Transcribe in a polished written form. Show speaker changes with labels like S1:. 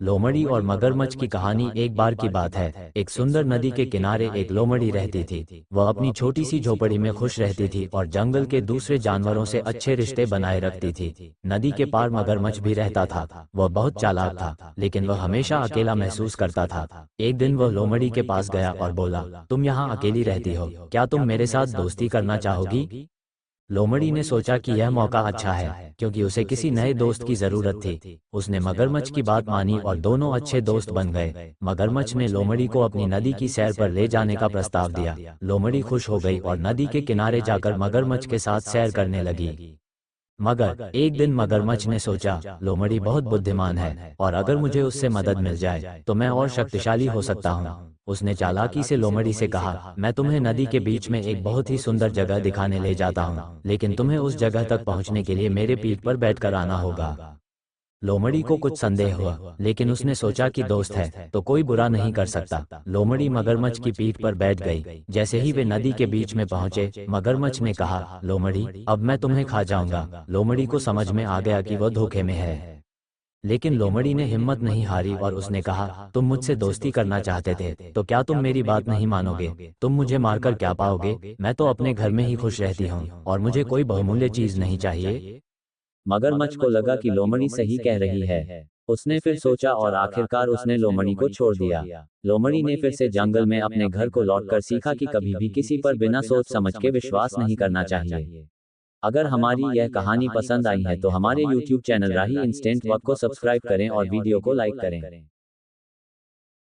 S1: लोमड़ी और मगरमच्छ की कहानी। एक बार की बात है, एक सुंदर नदी के किनारे एक लोमड़ी रहती थी। वह अपनी छोटी सी झोपड़ी में खुश रहती थी और जंगल के दूसरे जानवरों से अच्छे रिश्ते बनाए रखती थी। नदी के पार मगरमच्छ भी रहता था। वह बहुत चालाक था, लेकिन वह हमेशा अकेला महसूस करता था। एक दिन वह लोमड़ी के पास गया और बोला, तुम यहाँ अकेली रहती हो, क्या तुम मेरे साथ दोस्ती करना चाहोगी? लोमड़ी ने सोचा कि यह मौका अच्छा है, क्योंकि उसे किसी नए दोस्त की जरूरत थी। उसने मगरमच्छ की बात मानी और दोनों अच्छे दोस्त बन गए। मगरमच्छ ने लोमड़ी को अपनी नदी की सैर पर ले जाने का प्रस्ताव दिया। लोमड़ी खुश हो गई और नदी के किनारे जाकर मगरमच्छ के साथ सैर करने लगी। मगर एक दिन मगरमच्छ ने सोचा, लोमड़ी बहुत बुद्धिमान है और अगर मुझे उससे मदद मिल जाए तो मैं और शक्तिशाली हो सकता हूँ। उसने चालाकी से लोमड़ी से कहा, मैं तुम्हें नदी के बीच में एक बहुत ही सुंदर जगह दिखाने ले जाता हूँ, लेकिन तुम्हें उस जगह तक पहुँचने के लिए मेरे पीठ पर बैठकर आना होगा। लोमड़ी को कुछ संदेह हुआ, लेकिन उसने सोचा कि दोस्त है तो कोई बुरा नहीं कर सकता। लोमड़ी मगरमच्छ की पीठ पर बैठ गई। जैसे ही वे नदी के बीच में पहुंचे, मगरमच्छ ने कहा, लोमड़ी, अब मैं तुम्हें खा जाऊंगा। लोमड़ी को समझ में आ गया कि वह धोखे में है, लेकिन लोमड़ी ने हिम्मत नहीं हारी और उसने कहा, तुम मुझसे दोस्ती करना चाहते थे, तो क्या तुम मेरी बात नहीं मानोगे? तुम मुझे मारकर क्या पाओगे? मैं तो अपने घर में ही खुश रहती हूँ और मुझे कोई बहुमूल्य चीज नहीं चाहिए।
S2: मगरमच्छ को लगा कि लोमड़ी सही कह रही है। उसने फिर सोचा और आखिरकार उसने लोमड़ी को छोड़ दिया। लोमड़ी ने फिर से जंगल में अपने घर को लौटकर सीखा कि कभी भी किसी पर बिना सोच समझ के विश्वास नहीं करना चाहिए। अगर हमारी यह कहानी पसंद आई है तो हमारे YouTube चैनल राही इंस्टेंट वक्त को सब्सक्राइब करें और वीडियो को लाइक करें।